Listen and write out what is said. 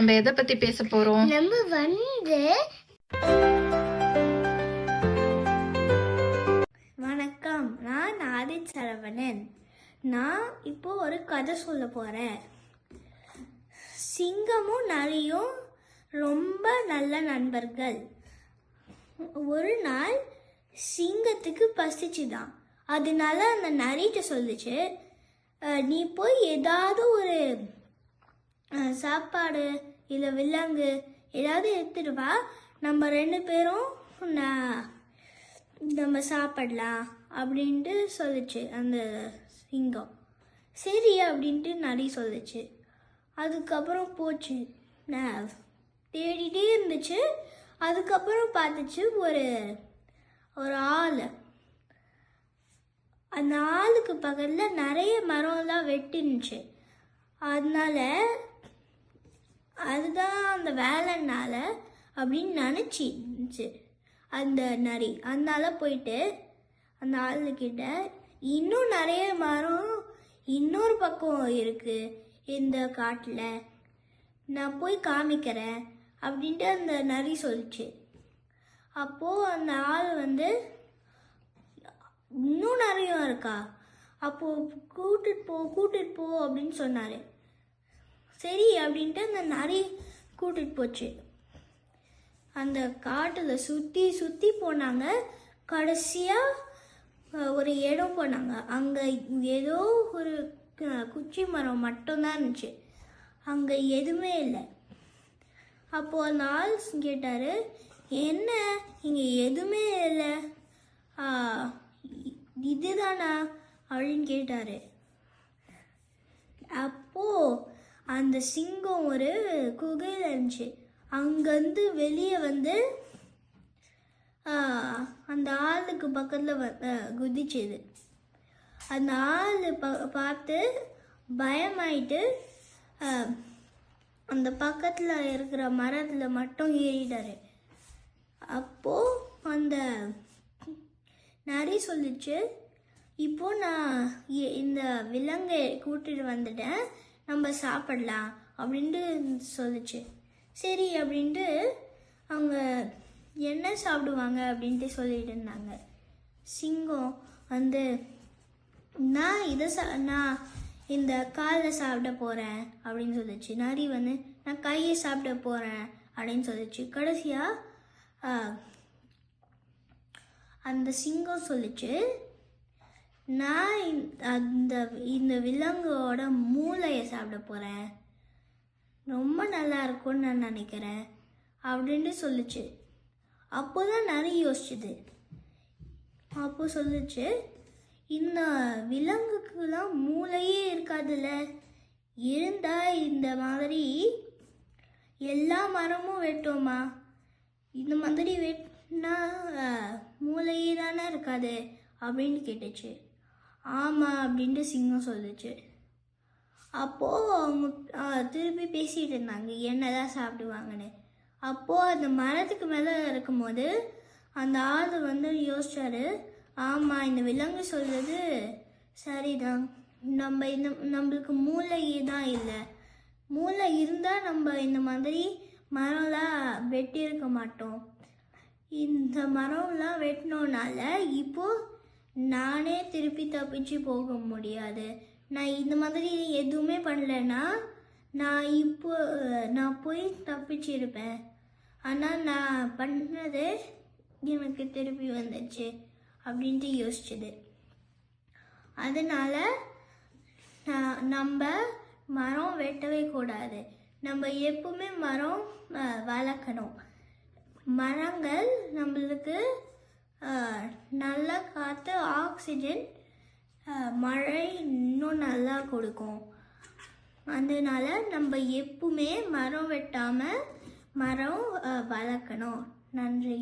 நம்ம எதை பத்தி பேச போறோம்? நம்ம வந்து வணக்கம், நான் ஆதித் சரவணன். நான் இப்போ ஒரு கதை சொல்ல போறேன். சிங்கமும் நரியும் ரொம்ப நல்ல நண்பர்கள். ஒரு நாள் சிங்கத்துக்கு பசிச்சுதான். அதனால அந்த நரிட்ட சொல்லுச்சு, நீ போய் ஏதாவது ஒரு சாப்பாடு இல்லை விலங்கு ஏதாவது எடுத்துட்டு வா, நம்ம 2 பேரும் நம்ம சாப்பிடலாம் அப்படின்ட்டு சொல்லுச்சு அந்த சிங்கம். சரி அப்படின்ட்டு நரி சொல்லுச்சு. அதுக்கப்புறம் போச்சு, நான் தேடிட்டே இருந்துச்சு. அதுக்கப்புறம் பார்த்துச்சு ஒரு ஆள். அந்த ஆளுக்கு பக்கத்தில் நிறைய மரம்லாம் வெட்டினுச்சு. அதனால அதுதான் அந்த வேலைனால அப்படின்னு நினச்சிச்சு அந்த நரி. அதனால போயிட்டு அந்த ஆளுக்கிட்ட, இன்னும் நிறைய மரம் இன்னொரு பக்கம் இருக்கு இந்த காட்டில், நான் போய் காமிக்கிறேன் அப்படின்ட்டு அந்த நரி சொல்லிச்சு. அப்போது அந்த ஆள் வந்து, இன்னும் நிறைய இருக்கா, அப்போது கூட்டிட்டு போ அப்படின்னு சொன்னார். சரி அப்படின்ட்டு அந்த நரி கூட்டிட்டு போச்சு. அந்த காட்டில் சுற்றி போனாங்க. கடைசியாக ஒரு இடம் போனாங்க. அங்கே ஏதோ ஒரு குச்சி மரம் மட்டும்தான் இருந்துச்சு, அங்கே எதுவுமே இல்லை. அப்போது அந்த ஆள் கேட்டார், என்ன இங்கே எதுவுமே இல்லை, இதுதானா அப்படின்னு கேட்டார். அப்போது அந்த சிங்கம் ஒரு குகையில் இருந்துச்சு. அங்கேருந்து வெளியே வந்து அந்த ஆளுக்கு பக்கத்தில் குதிச்சுது. அந்த ஆள் பார்த்து பயமாயிட்டு அந்த பக்கத்தில் இருக்கிற மரத்தில் மட்டும் ஏறிட்டாரு. அப்போது அந்த நரி சொல்லிச்சு, இப்போ நான் இந்த விலங்கை கூட்டிட்டு வந்துட்டேன், நம்ம சாப்பிடலாம் அப்படின்ட்டு சொல்லிச்சு. சரி அப்படின்ட்டு அவங்க என்ன சாப்பிடுவாங்க அப்படின்ட்டு சொல்லிட்டு இருந்தாங்க. சிங்கம் வந்து, நான் இந்த காலை சாப்பிட போகிறேன் அப்படின்னு சொல்லிச்சு. நரி வந்து, நான் கையை சாப்பிட போகிறேன் அப்படின்னு சொல்லிச்சு. கடைசியாக அந்த சிங்கம் சொல்லிச்சு, நான் இந்த விலங்கோட மூளையை சாப்பிட போகிறேன், ரொம்ப நல்லா இருக்கும்னு நான் நினைக்கிறேன் அப்படின்ட்டு சொல்லிச்சு. அப்போதான் நிறைய யோசிச்சுது. அப்போ சொல்லிச்சு, இந்த விலங்குக்கெல்லாம் மூளையே இருக்காதுல்ல, இருந்தால் இந்த மாதிரி எல்லா மரமும் வெட்டோமா, இந்த மாதிரி வெட்டினா மூளையே தானே இருக்காது அப்படின்னு கேட்டுச்சு. ஆமாம் அப்படின்ட்டு சிங்கம் சொல்லிச்சு. அப்போது அவங்க திருப்பி பேசிகிட்டு இருந்தாங்க என்னதான் சாப்பிடுவாங்கன்னு. அப்போது அந்த மரத்துக்கு மேலே இருக்கும்போது அந்த ஆள் வந்து யோசிச்சாரு, ஆமாம் இந்த விலங்கு சொல்கிறது சரிதான், நம்மளுக்கு மூளையே தான் இல்லை, மூளை இருந்தால் நம்ம இந்த மாதிரி மரம்லாம் வெட்டியிருக்க மாட்டோம், இந்த மரம்லாம் வெட்டினோனால இப்போது நானே திருப்பி தப்பிச்சு போக முடியாது, நான் இந்த மாதிரி எதுவுமே பண்ணலைன்னா நான் போய் தப்பிச்சிருப்பேன், ஆனால் நான் பண்ணது எனக்கு திருப்பி வந்துச்சு அப்படின்ட்டு யோசிச்சுது. அதனால் நம்ம மரம் வெட்டவே கூடாது, நம்ம எப்பவுமே மரம் வளர்க்கணும். மரங்கள் நம்மளுக்கு நல்ல காற்று, ஆக்சிஜன், மழை இன்னும் நல்லா கொடுக்கும். அதனால நம்ம எப்பவுமே மரம் வெட்டாமல் மரம் வளர்க்கணும். நன்றி.